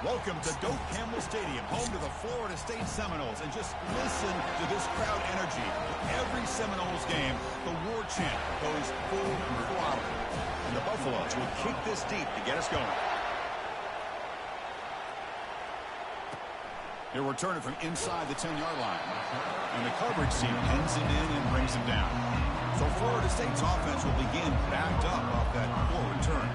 Welcome to Doak Campbell Stadium, home to the Florida State Seminoles. And just listen to this crowd energy. Every Seminoles game, the war chant goes full throttle. And the Buffaloes will kick this deep to get us going. He'll return it from inside the 10-yard line. And the coverage team pins him in and brings him down. So Florida State's offense will begin backed up off that poor return.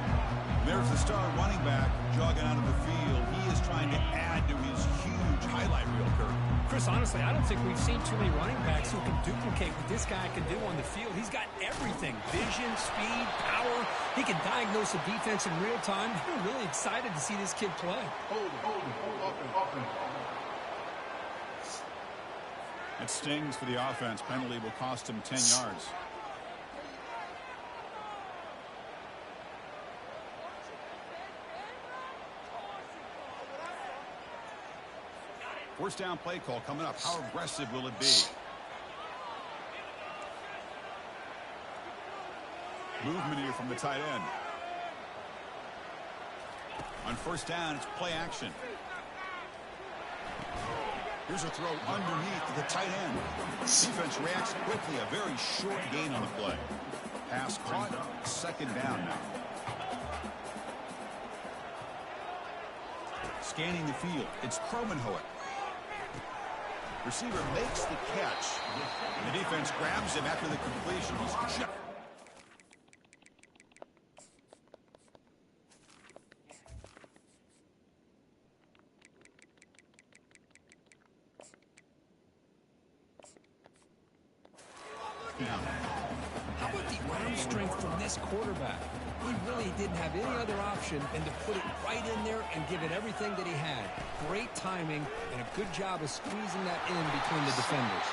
There's the star running back jogging out of the field. He is trying to add to his huge highlight reel, Kirk. Chris, honestly, I don't think we've seen too many running backs who can duplicate what this guy can do on the field. He's got everything. Vision, speed, power. He can diagnose a defense in real time. I'm really excited to see this kid play. Hold up. It stings for the offense. Penalty will cost him 10 yards. First down play call coming up. How aggressive will it be? Movement here from the tight end. On first down, it's play action. Here's a throw underneath to the tight end. Defense reacts quickly. A very short gain on the play. Pass caught. Second down now. Scanning the field. It's Cromenhoek. Receiver makes the catch. And the defense grabs him after the completion. He's checked. How about the arm strength from this quarterback? He really didn't have any other option than to put it right in there and give it everything that he had. Great timing and a good job of squeezing that in between the defenders.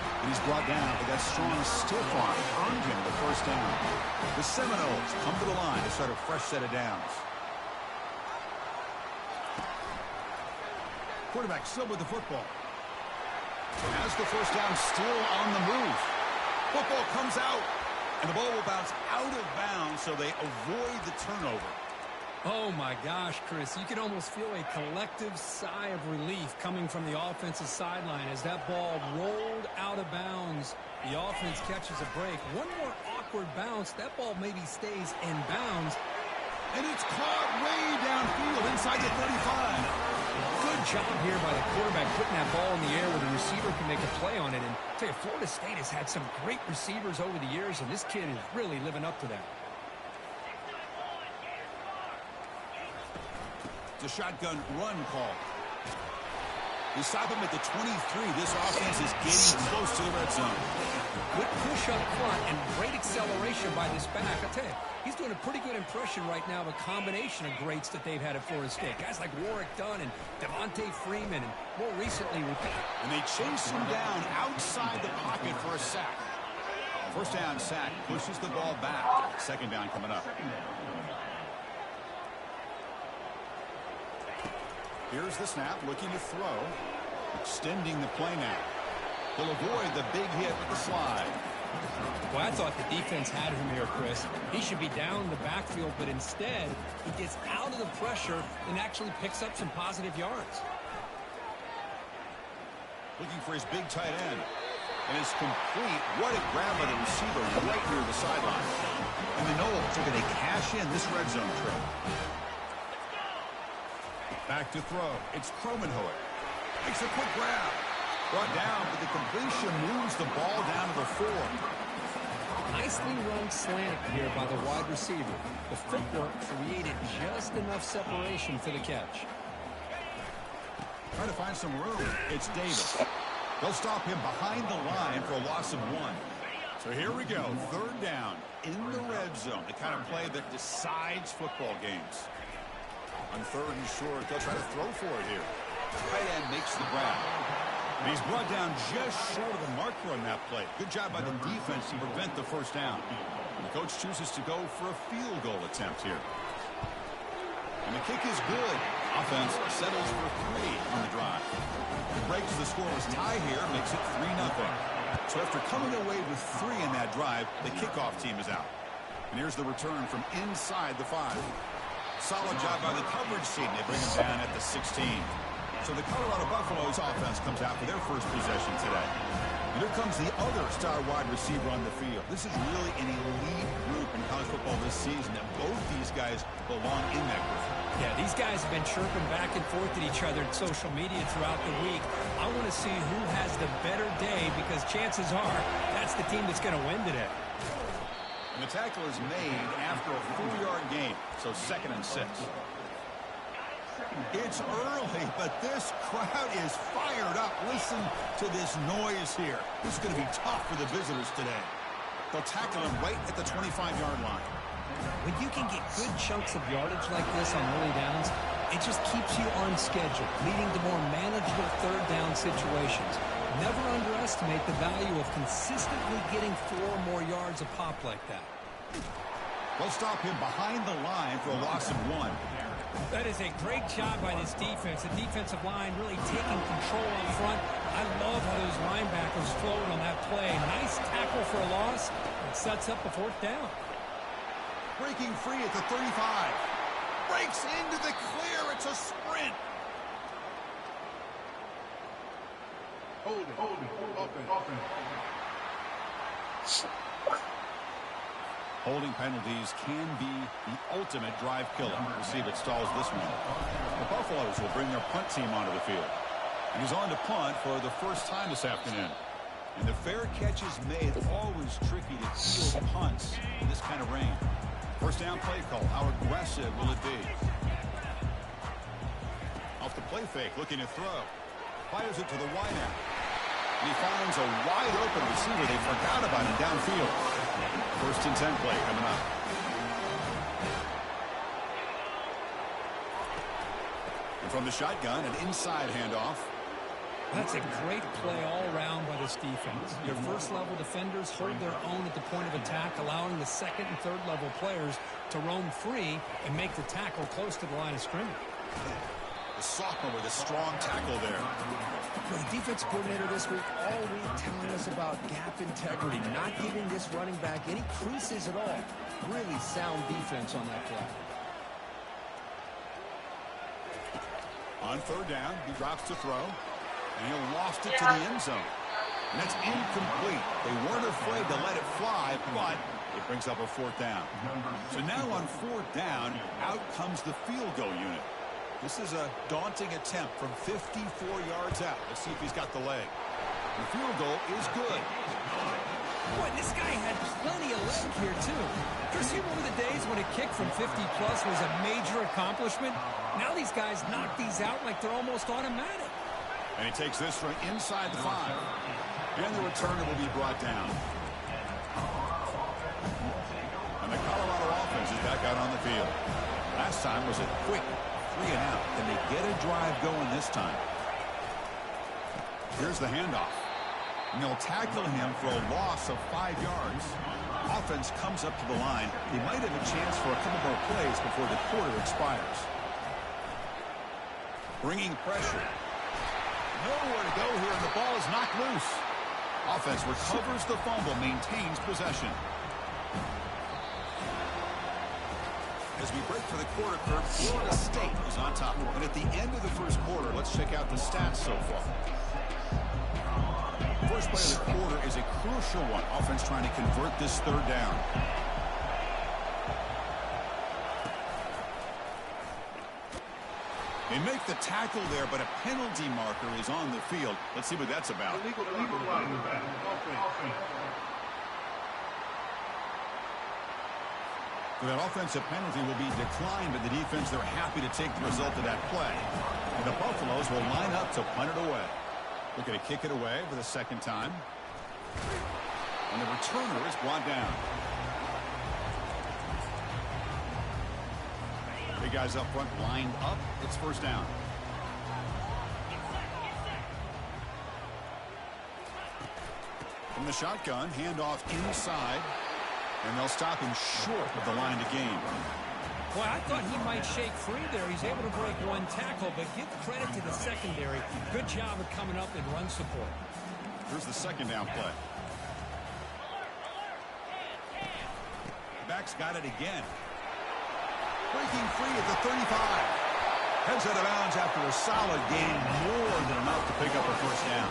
And he's brought down, but that strong stiff arm earned him the first down. The Seminoles come to the line to start a fresh set of downs. Quarterback still with the football. Has the first down still on the move. Football comes out, and the ball will bounce out of bounds, so they avoid the turnover. Oh, my gosh, Chris. You can almost feel a collective sigh of relief coming from the offensive sideline as that ball rolled out of bounds. The offense catches a break. One more awkward bounce. That ball maybe stays in bounds. And it's caught way downfield inside the 35. Good job here by the quarterback putting that ball in the air where the receiver can make a play on it. And I tell you, Florida State has had some great receivers over the years, and this kid is really living up to that. It's a shotgun run call. They stop him at the 23. This offense is getting close to the red zone. Good push up front and great acceleration by this back. I tell you, he's doing a pretty good impression right now of a combination of greats that they've had at Florida State. Guys like Warrick Dunn and Devontae Freeman, and more recently, and they chase him down outside the pocket for a sack. First down sack pushes the ball back. Second down coming up. Here's the snap, looking to throw. Extending the play now. He'll avoid the big hit with the slide. Well, I thought the defense had him here, Chris. He should be down in the backfield, but instead, he gets out of the pressure and actually picks up some positive yards. Looking for his big tight end. And it's complete. What a grab by the receiver right near the sideline. And the Noles are going to cash in this red zone trip. Back to throw. It's Cromenhoek. Makes a quick grab. Brought down, but the completion moves the ball down to the 4. Nicely run slant here by the wide receiver. The footwork created just enough separation for the catch. Trying to find some room. It's Davis. They'll stop him behind the line for a loss of 1. So here we go. Third down in the red zone. The kind of play that decides football games. On third and short, they'll try to throw for it here. Tight end makes the grab. And he's brought down just short of the marker on that play. Good job by the defense to prevent the first down. And the coach chooses to go for a field goal attempt here. And the kick is good. Offense settles for 3 on the drive. It breaks the scoreless tie here, makes it 3-0. So after coming away with 3 in that drive, the kickoff team is out. And here's the return from inside the 5. Solid job by the coverage team. They bring him down at the 16. So the Colorado Buffaloes offense comes out for their first possession today. And here comes the other star wide receiver on the field. This is really an elite group in college football this season, and both these guys belong in that group. Yeah, these guys have been chirping back and forth at each other in social media throughout the week. I want to see who has the better day, because chances are that's the team that's going to win today. And the tackle is made after a 4-yard gain, so 2nd and 6. It's early, but this crowd is fired up. Listen to this noise here. This is going to be tough for the visitors today. They'll tackle him right at the 25-yard line. When you can get good chunks of yardage like this on early downs, it just keeps you on schedule, leading to more manageable third down situations. Never underestimate the value of consistently getting 4 or more yards a pop like that. They'll stop him behind the line for a loss of 1. That is a great job by this defense. The defensive line really taking control up front. I love how those linebackers flowed on that play. Nice tackle for a loss. It sets up a 4th down. Breaking free at the 35. Breaks into the clear. It's a sprint. Hold it. Offense. Holding penalties can be the ultimate drive killer. We'll see if it stalls this one. The Buffaloes will bring their punt team onto the field. And he's on to punt for the first time this afternoon. And the fair catch is made. Always tricky to field punts in this kind of rain. First down play call. How aggressive will it be? Off the play fake, looking to throw. Fires it to the wideout. And he finds a wide open receiver. They forgot about him downfield. 1st and 10 play coming up. And from the shotgun, an inside handoff. That's a great play all around by this defense. Your first-level defenders hold their own at the point of attack, allowing the 2nd and 3rd-level players to roam free and make the tackle close to the line of scrimmage. The sophomore with a strong tackle there. The defense coordinator this week all week telling us about gap integrity, not giving this running back any creases at all. Really sound defense on that play. On 3rd down, he drops to throw. And he lost it to the end zone. And that's incomplete. They weren't afraid to let it fly, but it brings up a 4th down. So now on 4th down, out comes the field goal unit. This is a daunting attempt from 54 yards out. Let's see if he's got the leg. The field goal is good. Boy, this guy had plenty of leg here, too. Chris, you remember the days when a kick from 50-plus was a major accomplishment? Now these guys knock these out like they're almost automatic. And he takes this from inside the 5. And the returner will be brought down. And the Colorado offense is back out on the field. Last time was a quick 3-and-out. Can they get a drive going this time? Here's the handoff. And they'll tackle him for a loss of 5 yards. Offense comes up to the line. They might have a chance for a couple more plays before the quarter expires. Bringing pressure. Nowhere to go here, and the ball is knocked loose. Offense recovers the fumble, maintains possession. As we break for the quarter, Kirk, Florida State is on top. And at the end of the first quarter, let's check out the stats so far. First play of the quarter is a crucial one. Offense trying to convert this 3rd down. They make the tackle there, but a penalty marker is on the field. Let's see what that's about. Illegal running back. Offense. That offensive penalty will be declined by the defense. They're happy to take the result of that play. And the Buffaloes will line up to punt it away. Looking to kick it away for the 2nd time. And the returner is brought down. Big guys up front lined up. It's 1st down. From the shotgun, handoff inside. And they'll stop him short of the line to gain. Boy, I thought he might shake free there. He's able to break 1 tackle, but give credit to the secondary. Good job of coming up and run support. Here's the 2nd down play. Back's got it again. Breaking free at the 35. Heads out of bounds after a solid gain, more than enough to pick up a first down.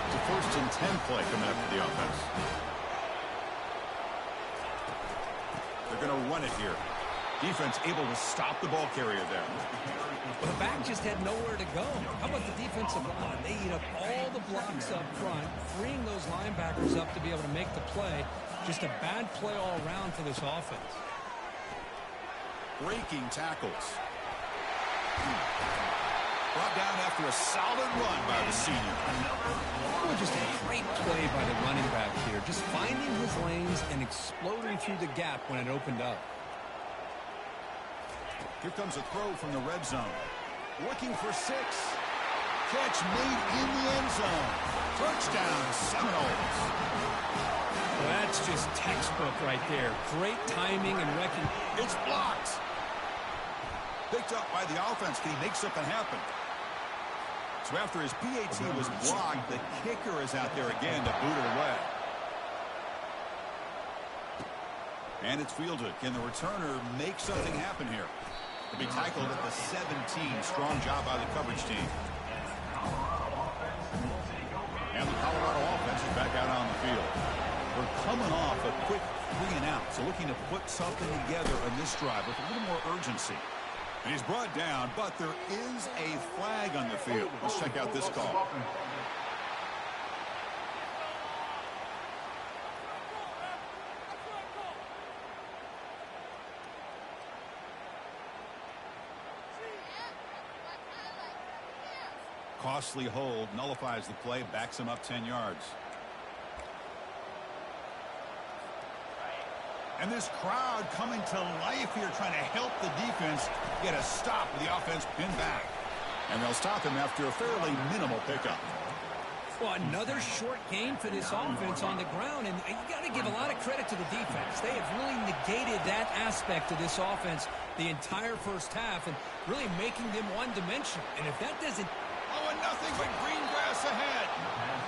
It's a 1st and 10 play coming up for the offense. They're going to run it here. Defense able to stop the ball carrier there. Well, the back just had nowhere to go. How about the defensive line? They eat up all the blocks up front, freeing those linebackers up to be able to make the play. Just a bad play all around for this offense. Breaking tackles. Brought down after a solid run by the senior. Oh, just a great play by the running back here. Just finding his lanes and exploding through the gap when it opened up. Here comes a throw from the red zone. Looking for 6. Catch made in the end zone. Touchdown, Seminoles. Well, that's just textbook right there. Great timing and recognition. It's blocked. Picked up by the offense. Can he make something happen? So after his PAT was blocked, the kicker is out there again to boot it away. And it's fielded. Can the returner make something happen here? He'll be tackled at the 17. Strong job by the coverage team. And the Colorado offense is back out on the field. We're coming off a quick 3 and out, so looking to put something together on this drive with a little more urgency. And he's brought down, but there is a flag on the field. Let's check out this call. Costly hold, nullifies the play, backs him up 10 yards. And this crowd coming to life here, trying to help the defense get a stop with the offense pinned back. And they'll stop him after a fairly minimal pickup. Well, another short gain for this offense on the ground, and you got to give a lot of credit to the defense. They have really negated that aspect of this offense the entire first half and really making them one-dimensional. And if that doesn't... Oh, and nothing but green grass ahead.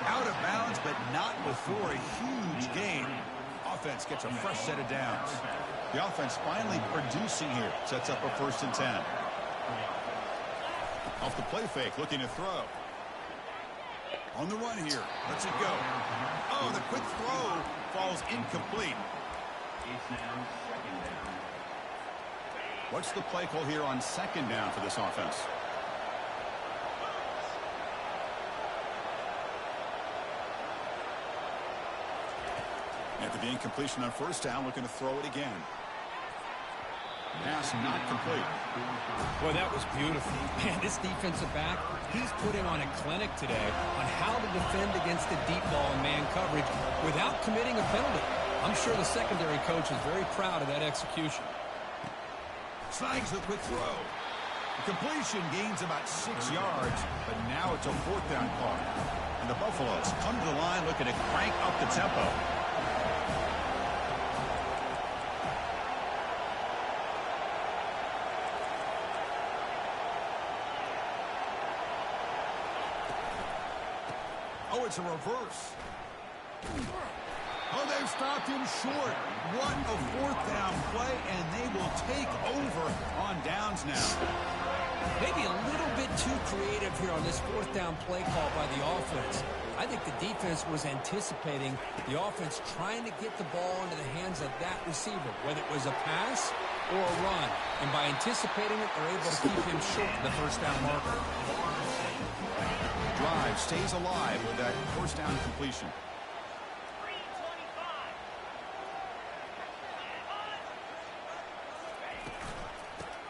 Out of bounds, but not before a huge gain. Offense gets a fresh set of downs. The offense finally producing here. Sets up a 1st and 10. Off the play fake, looking to throw. On the run here. Lets it go. Oh, the quick throw falls incomplete. What's the play call here on 2nd down for this offense? After the incompletion on 1st down, looking to throw it again. Pass not complete. Boy, that was beautiful. Man, this defensive back, he's putting on a clinic today on how to defend against the deep ball and man coverage without committing a penalty. I'm sure the secondary coach is very proud of that execution. Snags the quick throw. The completion gains about 6 yards, but now it's a 4th down call. And the Buffaloes come to the line looking to crank up the tempo. Oh, it's a reverse. Oh, they've stopped him short. What a 4th down play, and they will take over on downs now. Maybe a little bit too creative here on this 4th down play call by the offense. I think the defense was anticipating the offense trying to get the ball into the hands of that receiver, whether it was a pass or a run. And by anticipating it, they're able to keep him short of the 1st down marker. Drive stays alive with that 1st down completion.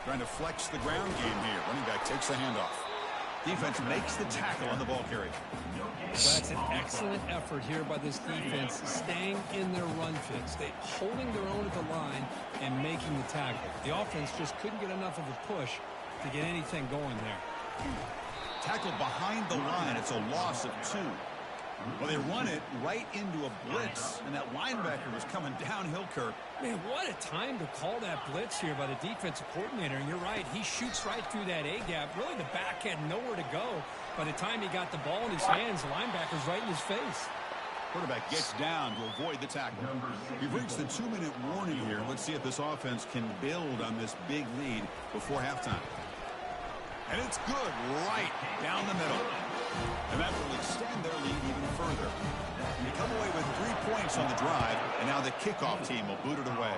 Trying to flex the ground game here. Running back takes the handoff. Defense makes the tackle on the ball carrier. That's an excellent effort here by this defense, staying in their run fits. They holding their own at the line and making the tackle. The offense just couldn't get enough of a push to get anything going there. Tackled behind the line. It's a loss of 2. Well, they run it right into a blitz, and that linebacker was coming downhill, Kirk. Man, what a time to call that blitz here by the defensive coordinator. And you're right, he shoots right through that A-gap. Really, the back had nowhere to go. By the time he got the ball in his hands, the linebacker's right in his face. Quarterback gets down to avoid the tackle. We've reached the 2-minute warning here. Let's see if this offense can build on this big lead before halftime. And it's good right down the middle. And that will extend their lead even further. And they come away with 3 points on the drive, and now the kickoff team will boot it away.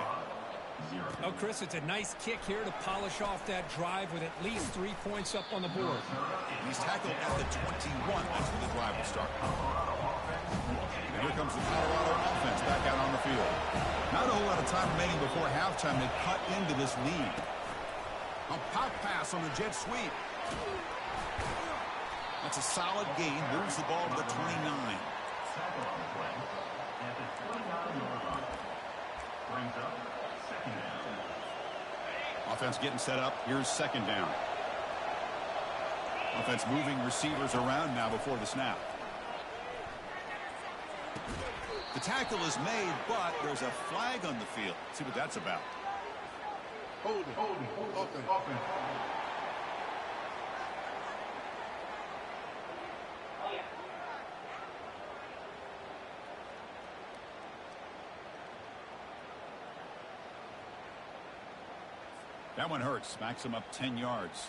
Oh, Chris, it's a nice kick here to polish off that drive with at least 3 points up on the board. He's tackled at the 21. That's where the drive will start. And here comes the Colorado offense back out on the field. Not a whole lot of time remaining before halftime to cut into this lead. A pop pass on the jet sweep. That's a solid gain. Moves the ball to the 29. Offense getting set up. Here's second down. Offense moving receivers around now before the snap. The tackle is made, but there's a flag on the field. Let's see what that's about. Hold it. Offense. That one hurts. Backs him up 10 yards.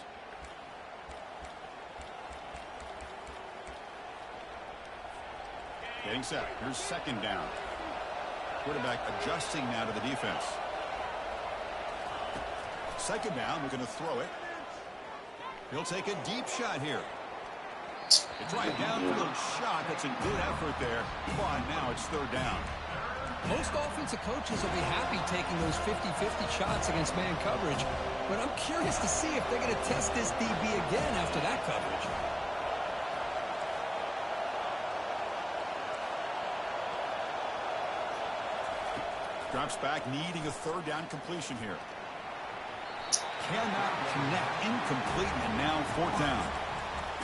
Getting set. Here's second down. Quarterback adjusting now to the defense. Second down. We're going to throw it. He'll take a deep shot here. It's right downfield shot. That's a good effort there. But now it's third down. Most offensive coaches will be happy taking those 50-50 shots against man coverage, but I'm curious to see if they're going to test this DB again after that coverage. Drops back, needing a third down completion here. Cannot connect, incomplete, and now fourth down.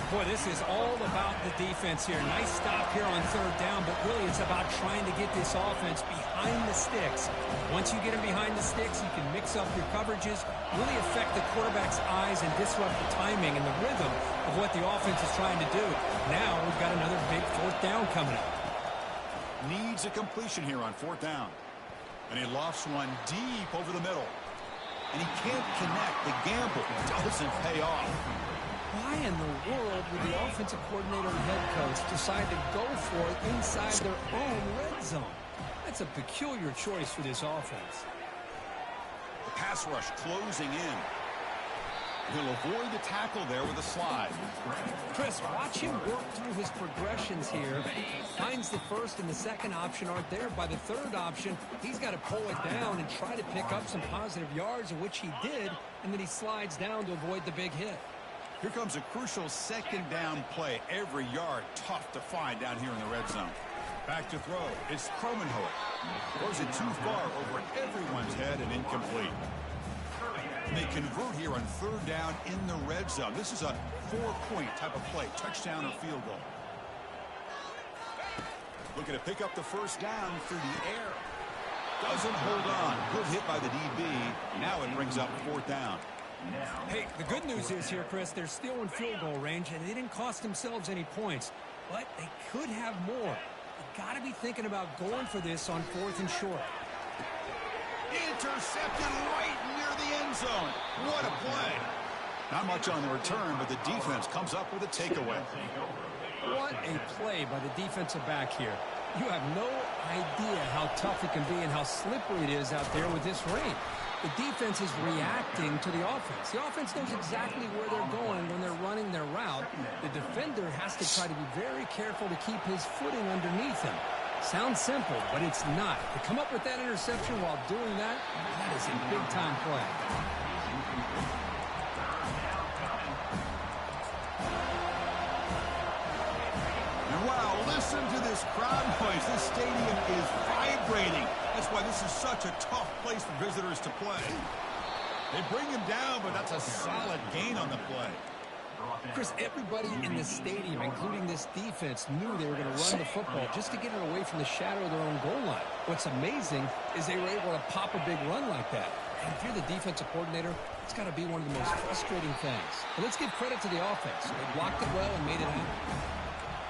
Boy, this is all about the defense here. Nice stop here on third down, but really it's about trying to get this offense behind the sticks. Once you get them behind the sticks, you can mix up your coverages, really affect the quarterback's eyes and disrupt the timing and the rhythm of what the offense is trying to do. Now we've got another big fourth down coming up. Needs a completion here on fourth down. And he lofts one deep over the middle. And he can't connect. The gamble doesn't pay off. Why in the world would the offensive coordinator and head coach decide to go for it inside their own red zone? That's a peculiar choice for this offense. The pass rush closing in. He'll avoid the tackle there with a slide. Chris, watch him work through his progressions here. Finds the first and the second option aren't there. By the third option, he's got to pull it down and try to pick up some positive yards, which he did, and then he slides down to avoid the big hit. Here comes a crucial second down play. Every yard tough to find down here in the red zone. Back to throw. It's Kromenhoek. Throws it too far over everyone's head and incomplete. And they convert here on third down in the red zone. This is a 4-point type of play. Touchdown or field goal. Looking to pick up the first down through the air. Doesn't hold on. Good hit by the DB. Now it brings up fourth down. Hey, the good news is here, Chris, they're still in field goal range, and they didn't cost themselves any points. But they could have more. They've got to be thinking about going for this on fourth and short. Intercepted right near the end zone. What a play. Not much on the return, but the defense comes up with a takeaway. What a play by the defensive back here. You have no idea how tough it can be and how slippery it is out there with this rain. The defense is reacting to the offense. The offense knows exactly where they're going when they're running their route. The defender has to try to be very careful to keep his footing underneath him. Sounds simple, but it's not. To come up with that interception while doing that, that is a big-time play. And wow, listen to this crowd noise. This stadium is vibrating. That's why this is such a tough place for visitors to play. They bring him down, but that's a solid gain on the play. Chris, everybody in the stadium, including this defense, knew they were going to run the football just to get it away from the shadow of their own goal line. What's amazing is they were able to pop a big run like that. And if you're the defensive coordinator, it's got to be one of the most frustrating things. But let's give credit to the offense. They blocked it well and made it happen.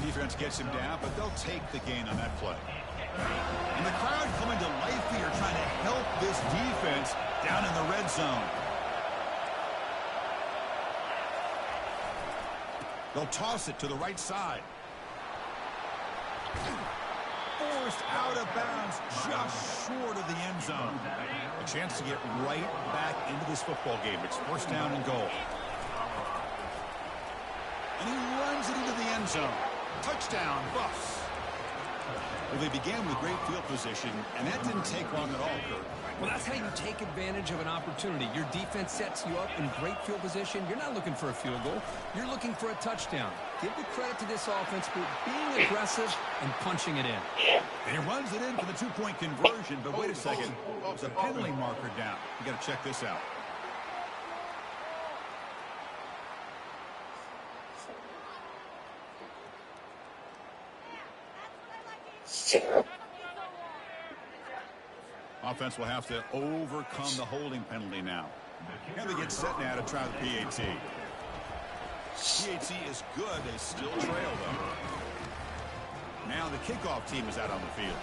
Defense gets him down, but they'll take the gain on that play. And the crowd coming to life here, trying to help this defense down in the red zone. They'll toss it to the right side. Forced out of bounds, just short of the end zone. A chance to get right back into this football game. It's first down and goal. And he runs it into the end zone. Touchdown, Buffs. Well, they began with great field position, and that didn't take long at all, Kurt. Well, that's how you take advantage of an opportunity. Your defense sets you up in great field position. You're not looking for a field goal. You're looking for a touchdown. Give the credit to this offense for being aggressive and punching it in. And he runs it in for the two-point conversion, but wait a second. There's a penalty marker down. You got to check this out. Offense will have to overcome the holding penalty now. And they get set now to try the PAT. PAT is good. They still trail, though. Now the kickoff team is out on the field.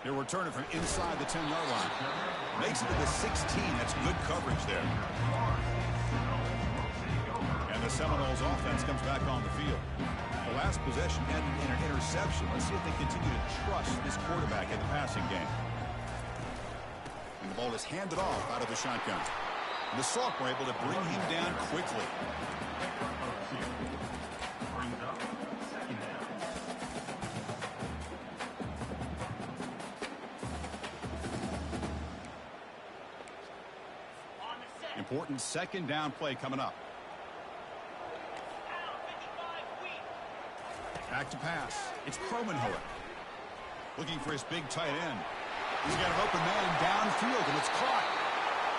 They're returning from inside the 10-yard line. Makes it to the 16. That's good coverage there. And the Seminoles offense comes back on the field. The last possession ended in an interception. Let's see if they continue to trust this quarterback in the passing game. And the ball is handed off out of the shotgun. And the sophomore able to bring him down quickly. Important second down play coming up. Back to pass. It's Kromenhoek. Looking for his big tight end. He's got an open man downfield, and it's caught.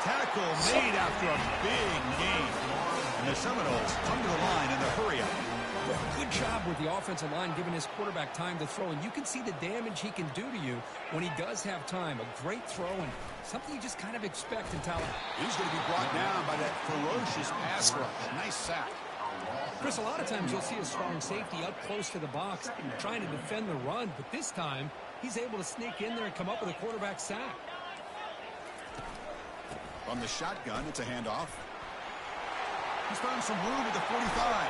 Tackle made after a big gain. And the Seminoles come to the line in the hurry up. Good job with the offensive line giving his quarterback time to throw. And you can see the damage he can do to you when he does have time. A great throw and something you just kind of expect in Tallahassee. He's going to be brought down by that ferocious pass rush. Nice sack. Chris, a lot of times you'll see a strong safety up close to the box trying to defend the run, but this time he's able to sneak in there and come up with a quarterback sack. From the shotgun, it's a handoff. He's found some room at the 45,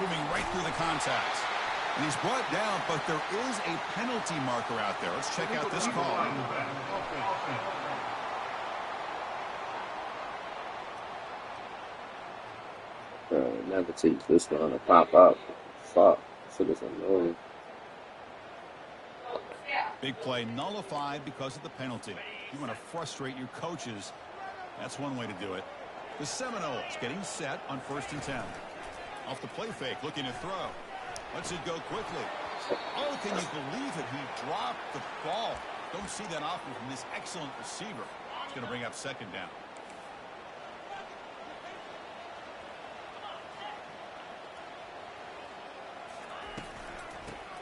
moving right through the contact. And he's brought down, but there is a penalty marker out there. Let's check out this call. Never teach this one to pop up. Fuck. Shit is annoying. Big play nullified because of the penalty. You want to frustrate your coaches. That's one way to do it. The Seminoles getting set on 1st and 10. Off the play fake, looking to throw. Lets it go quickly. Oh, can you believe it? He dropped the ball. Don't see that often from this excellent receiver. It's going to bring up second down.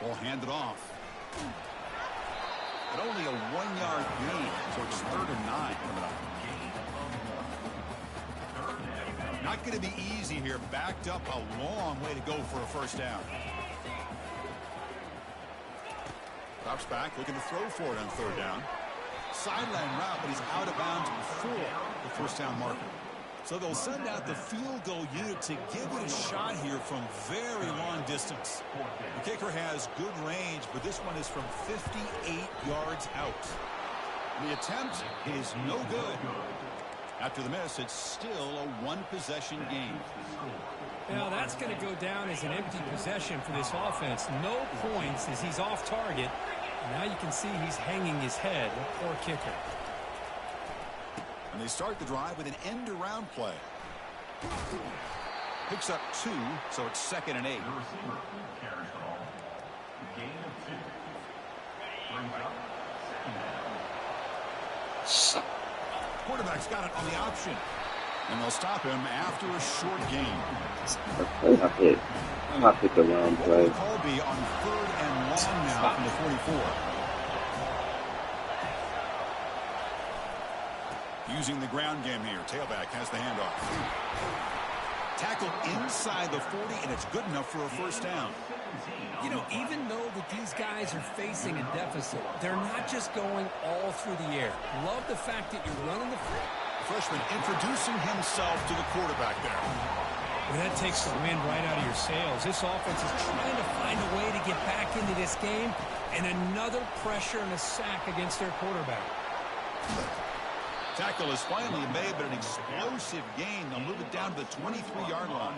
Ball handed off. But only a 1-yard gain, so it's 3rd and 9 coming up. Not going to be easy here. Backed up a long way to go for a first down. Drops back, looking to throw for it on 3rd down. Sideline route, but he's out of bounds before the first down marker. So they'll send out the field goal unit to give it a shot here from very long distance. The kicker has good range, but this one is from 58 yards out. The attempt is no good. After the miss, it's still a one-possession game. Now that's going to go down as an empty possession for this offense. No points as he's off target. Now you can see he's hanging his head. A poor kicker. And they start the drive with an end-around play. Picks up 2, so it's 2nd and 8. Quarterback's got it on the option. And they'll stop him after a short game. I picked the wrong play. Colby on 3rd and long now from the 44. using the ground game here. Tailback has the handoff. Tackle inside the 40, and it's good enough for a first down. You know, even though that these guys are facing a deficit, they're not just going all through the air. Love the fact that you're running the freshman introducing himself to the quarterback there. Well, that takes the wind right out of your sails. This offense is trying to find a way to get back into this game, and another pressure and a sack against their quarterback. Tackle is finally made, but an explosive gain. They'll move it down to the 23-yard line.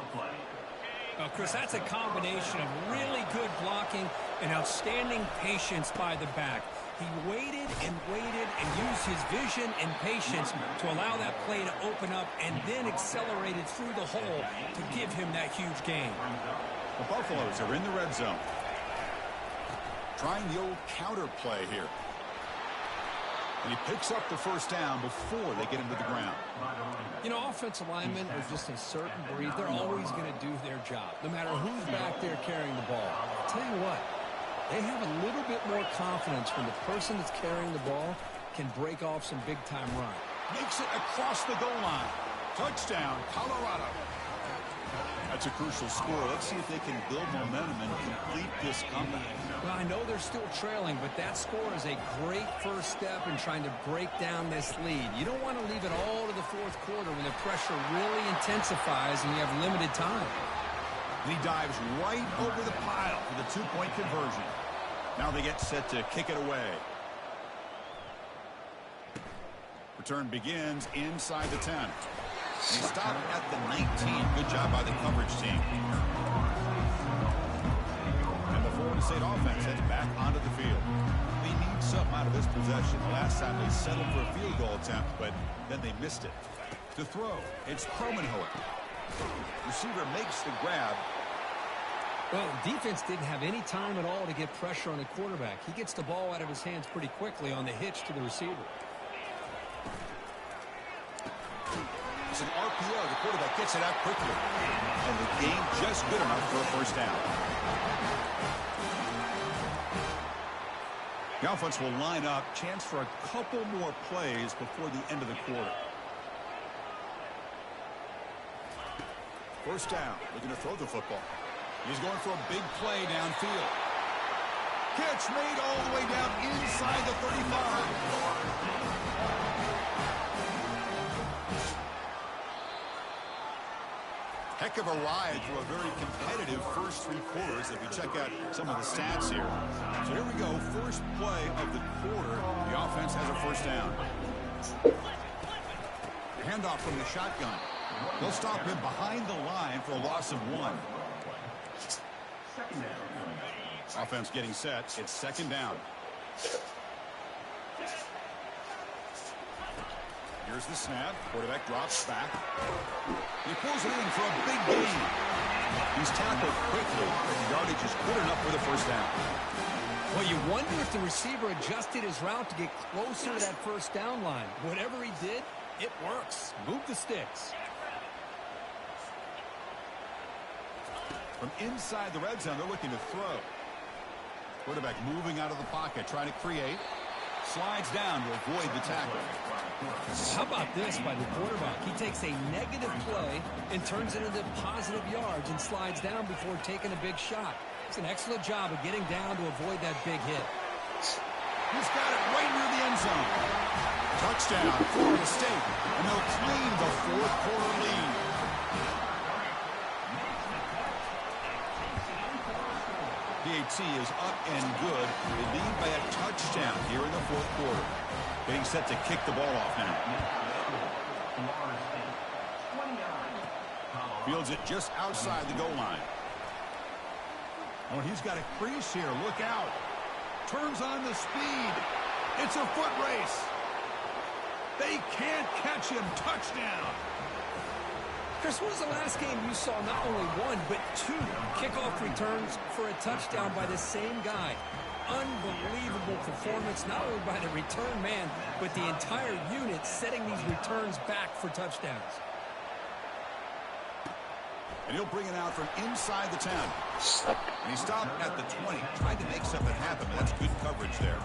Chris, that's a combination of really good blocking and outstanding patience by the back. He waited and waited and used his vision and patience to allow that play to open up and then accelerated through the hole to give him that huge gain. The Buffaloes are in the red zone. Trying the old counter play here. And he picks up the first down before they get him to the ground. You know, offensive linemen are just a certain breed. They're always going to do their job, no matter who's back there carrying the ball. I'll tell you what, they have a little bit more confidence when the person that's carrying the ball can break off some big-time run. Makes it across the goal line. Touchdown, Colorado. That's a crucial score. Let's see if they can build momentum and complete this comeback. Well, I know they're still trailing, but that score is a great first step in trying to break down this lead. You don't want to leave it all to the fourth quarter when the pressure really intensifies and you have limited time. And he dives right over the pile for the two-point conversion. Now they get set to kick it away. Return begins inside the 10. They stop at the 19. Good job by the coverage team. And the Florida State offense heads back onto the field. They need something out of this possession. The last time they settled for a field goal attempt, but then they missed it. To throw, it's Kromenhoek. Receiver makes the grab. Well, defense didn't have any time at all to get pressure on the quarterback. He gets the ball out of his hands pretty quickly on the hitch to the receiver. It's an RPO. The quarterback gets it out quickly. And the game just good enough for a first down. The offense will line up. Chance for a couple more plays before the end of the quarter. First down. Looking to throw the football. He's going for a big play downfield. Catch made all the way down inside the 35. Heck of a ride through a very competitive first three quarters if you check out some of the stats here. So here we go, first play of the quarter. The offense has a first down. Handoff from the shotgun. They'll stop him behind the line for a loss of 1. Offense getting set. It's second down. Here's the snap. Quarterback drops back. He pulls it in for a big gain. He's tackled quickly, but the yardage is good enough for the first down. Well, you wonder if the receiver adjusted his route to get closer to that first down line. Whatever he did, it works. Move the sticks. From inside the red zone, they're looking to throw. Quarterback moving out of the pocket, trying to create. Slides down to avoid the tackle. How about this by the quarterback? He takes a negative play and turns it into positive yards and slides down before taking a big shot. It's an excellent job of getting down to avoid that big hit. He's got it right near the end zone. Touchdown, Florida State. And they'll claim the fourth quarter lead. PAT is up and good. They lead by a touchdown here in the fourth quarter. Getting set to kick the ball off now. Fields it just outside the goal line. Oh, he's got a crease here. Look out. Turns on the speed. It's a foot race. They can't catch him. Touchdown. Chris, when was the last game you saw not only one, but 2 kickoff returns for a touchdown by the same guy? Unbelievable performance, not only by the return man, but the entire unit setting these returns back for touchdowns. And he'll bring it out from inside the 10. And he stopped at the 20. Tried to make something happen, but that's good coverage there.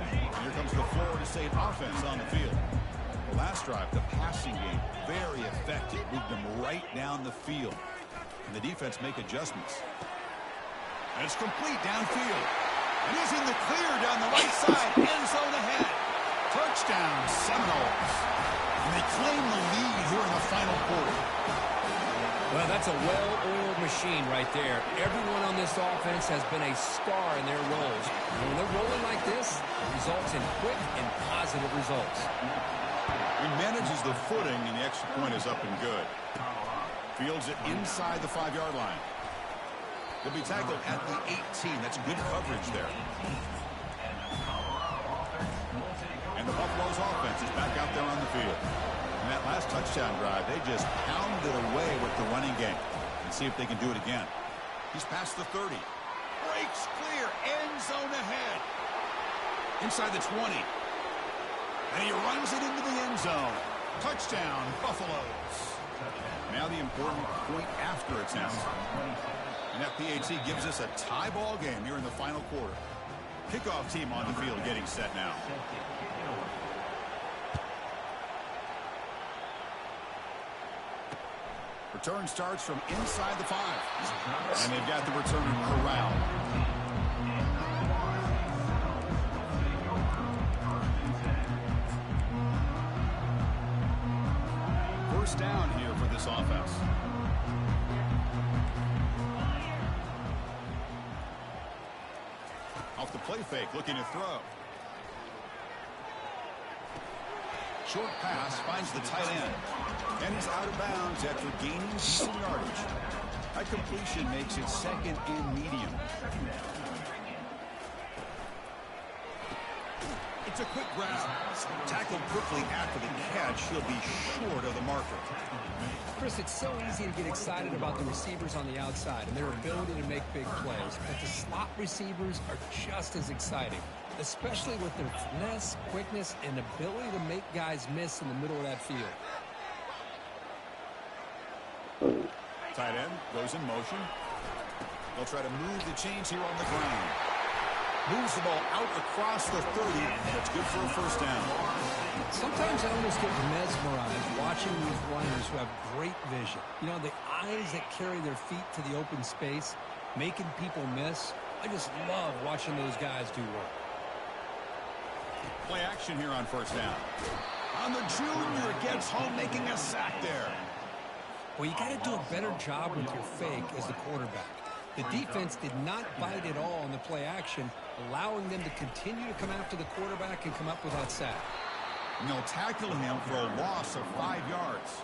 And here comes the Florida State offense on the field. Last drive, the passing game, very effective. Moved them right down the field. And the defense make adjustments. And it's complete downfield. And he's in the clear down the right side. End zone ahead. Touchdown, Seminoles. And they claim the lead here in the final quarter. Well, that's a well-oiled machine right there. Everyone on this offense has been a star in their roles. And when they're rolling like this, it results in quick and positive results. He manages the footing, and the extra point is up and good. Fields it inside the 5-yard line. He'll be tackled at the 18. That's good coverage there. And the Buffalo's offense is back out there on the field. In that last touchdown drive, they just pounded away with the running game. And see if they can do it again. He's past the 30. Breaks clear. End zone ahead. Inside the 20. And he runs it into the end zone. Touchdown, Buffaloes. Now the important point after it's out. And that PAT gives us a tie ball game here in the final quarter. Kickoff team on the field getting set now. Return starts from inside the 5. And they've got the returner corralled. First down here for this offense. Off the play fake, looking to throw. Short pass finds the tight end. And he's out of bounds after gaining decent yardage. That completion makes it second and medium. It's a quick grab. Tackled quickly after the catch. He'll be short of the marker. Chris, it's so easy to get excited about the receivers on the outside and their ability to make big plays. But the slot receivers are just as exciting, especially with their finesse, quickness, and ability to make guys miss in the middle of that field. Tight end goes in motion. They'll try to move the chains here on the ground. Moves the ball out across the 30. That's good for a first down. Sometimes I almost get mesmerized watching these runners who have great vision. You know, the eyes that carry their feet to the open space, making people miss. I just love watching those guys do work. Play action here on first down. And the junior gets home, making a sack there. Well, you got to do a better job with your fake as the quarterback. The defense did not bite at all on the play action, allowing them to continue to come after the quarterback and come up with that sack. And they'll tackle him for a loss of 5 yards.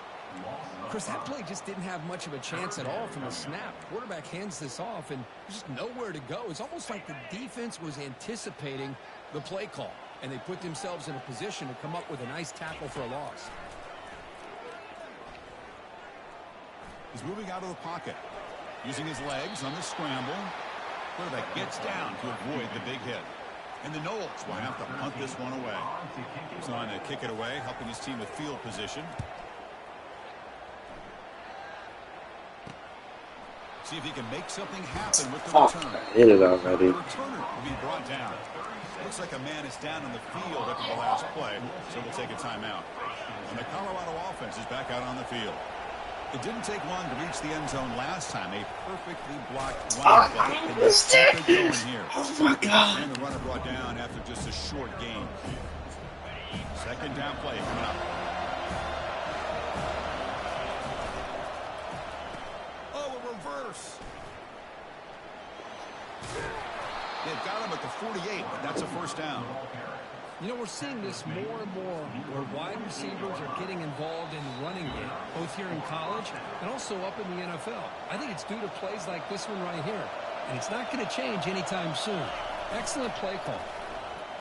Chris, that play just didn't have much of a chance at all from the snap. Quarterback hands this off and just nowhere to go. It's almost like the defense was anticipating the play call, and they put themselves in a position to come up with a nice tackle for a loss. He's moving out of the pocket. Using his legs on the scramble. Quarterback gets down to avoid the big hit. And the Noles will have to punt this one away. He's on to kick it away, helping his team with field position. See if he can make something happen with the return. Hit it already. The returner will be brought down. Looks like a man is down on the field after the last play, so we'll take a timeout. And the Colorado offense is back out on the field. It didn't take long to reach the end zone last time. A perfectly blocked running play. I missed it. Here. Oh my God. And the runner brought down after just a short gain. Second down play coming up. Oh, a reverse. They've got him at the 48, but that's a first down. You know, we're seeing this more and more where wide receivers are getting involved in the running game, both here in college and also up in the NFL. I think it's due to plays like this one right here, and it's not going to change anytime soon. Excellent play call.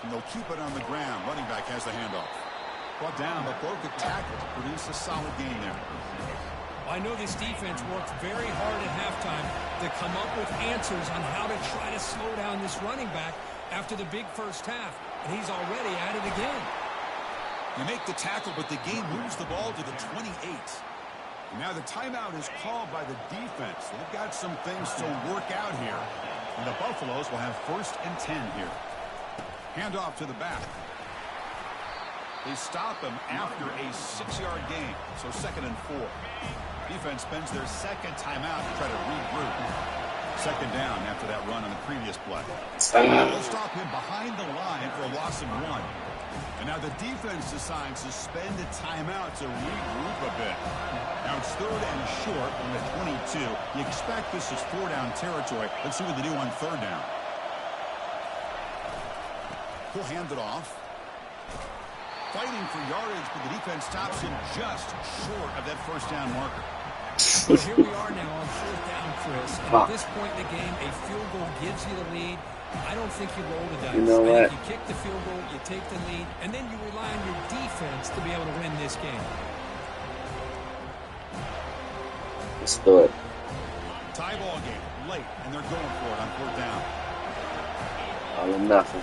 And they'll keep it on the ground. Running back has the handoff. Brought down, but broke a tackle to produce a solid gain there. I know this defense worked very hard at halftime to come up with answers on how to try to slow down this running back after the big first half. And he's already at it again. You make the tackle, but the game moves the ball to the 28. Now the timeout is called by the defense. They've got some things to work out here. And the Buffaloes will have 1st and 10 here. Hand off to the back. They stop him after a 6-yard gain, so 2nd and 4. Defense spends their second timeout to try to regroup. 2nd down after that run on the previous play. They'll stop him behind the line for a loss of 1. And now the defense decides to spend a timeout to regroup a bit. Now it's 3rd and short from the 22. You expect this is 4-down territory. Let's see what they do on 3rd down. He'll hand it off. Fighting for yardage, but the defense stops him just short of that 1st down marker. Well, here we are now on 4th down, Chris. And at this point in the game, a field goal gives you the lead. I don't think you roll the dice. You know what? You kick the field goal, you take the lead, and then you rely on your defense to be able to win this game. Let's do it. Tie ball game, late, and they're going for it on 4th down. All or nothing.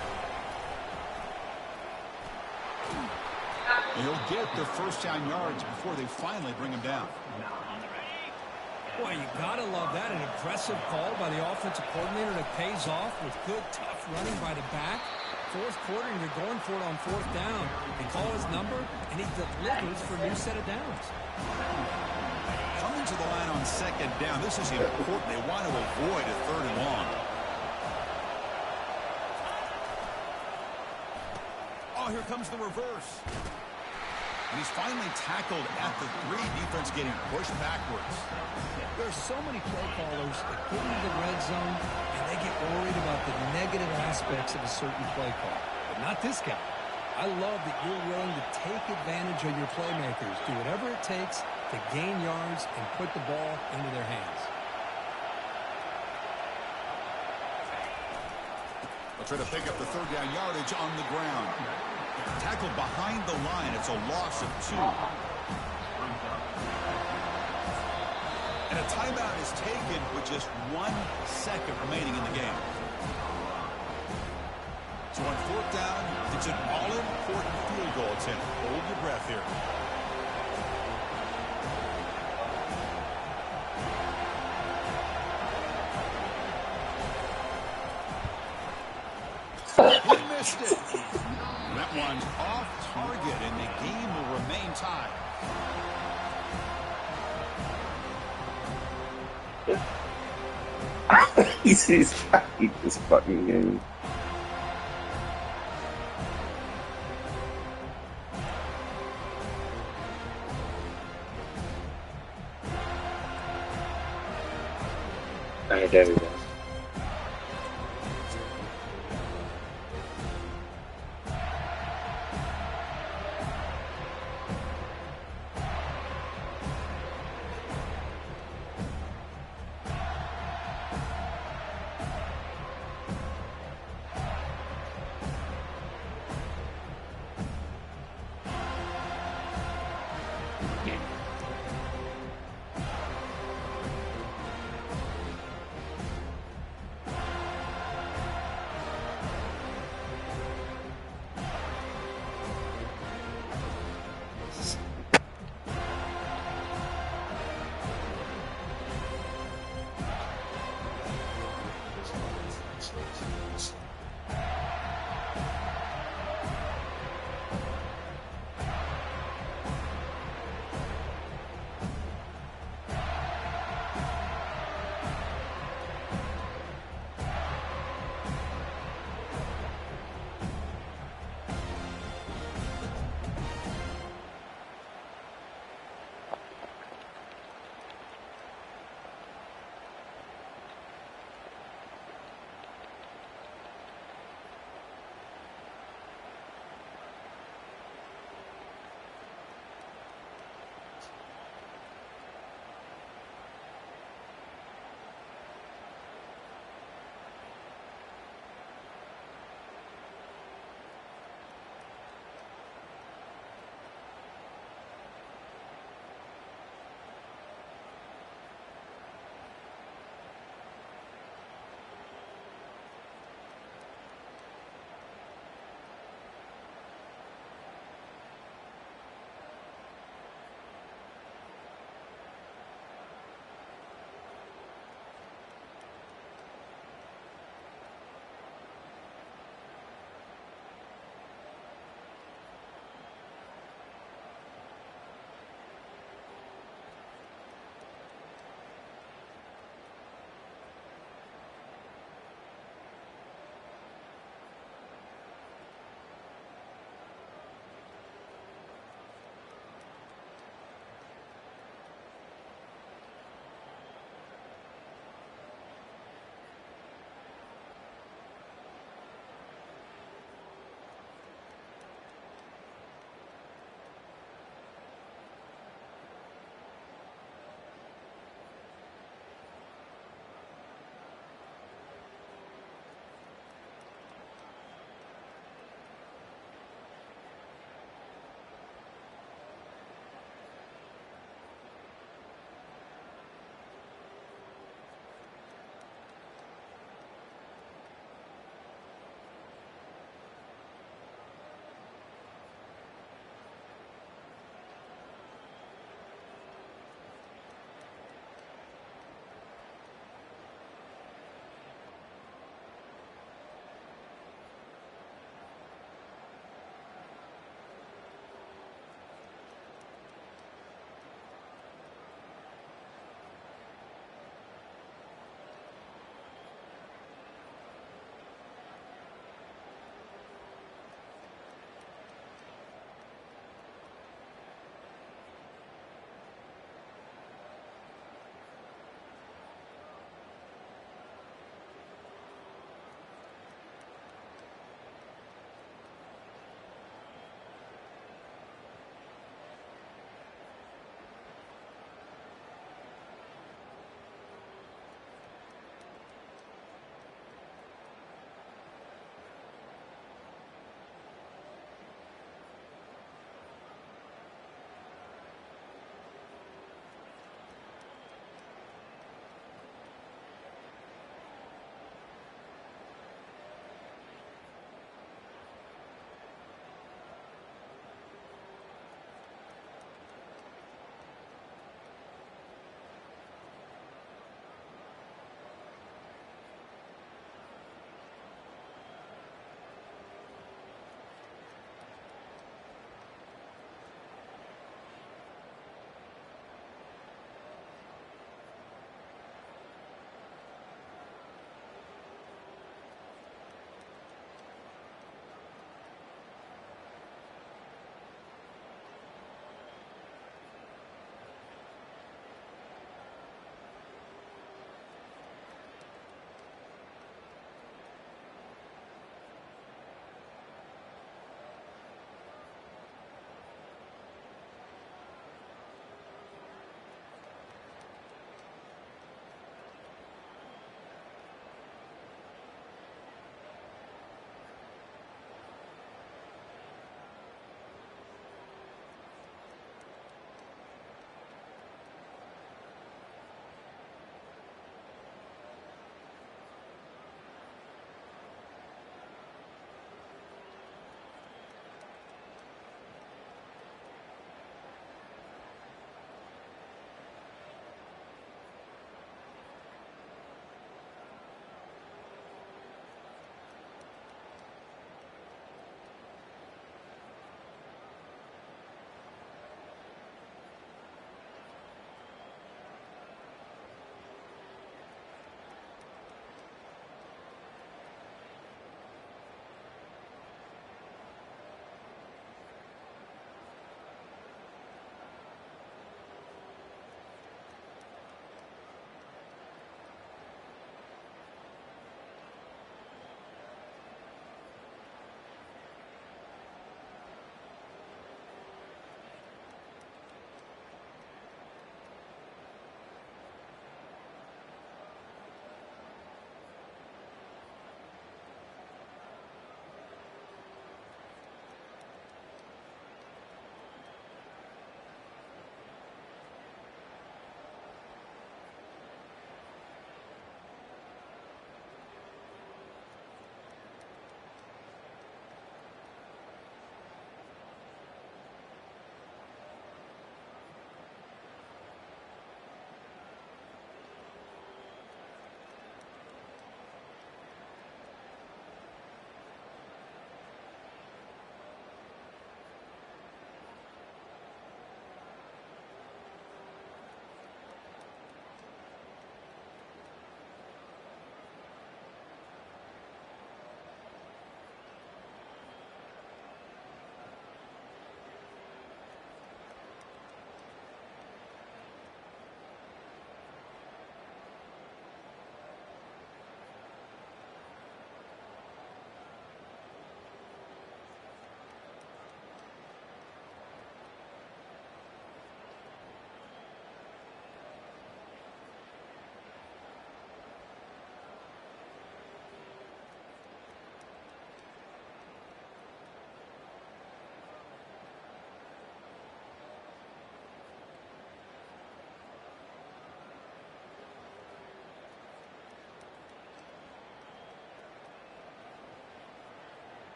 He'll get their 1st down yards before they finally bring him down. Boy, you gotta love that. An aggressive call by the offensive coordinator that pays off with good, tough running by the back. 4th quarter, and you're going for it on 4th down. They call his number, and he delivers for a new set of downs. Coming to the line on 2nd down, this is important. They want to avoid a 3rd and long. Oh, here comes the reverse. And he's finally tackled at the 3. Defense getting pushed backwards. There's so many play callers that get into the red zone, and they get worried about the negative aspects of a certain play call. But not this guy. I love that you're willing to take advantage of your playmakers, do whatever it takes to gain yards and put the ball into their hands. They'll try to pick up the 3rd down yardage on the ground. Tackled behind the line. It's a loss of 2. And a timeout is taken with just 1 second remaining in the game. So on 4th down, it's an all-important field goal attempt. Hold your breath here. He missed it. That one's off target, and the game will remain tied. He's fucking this fucking game. Alright, there we go.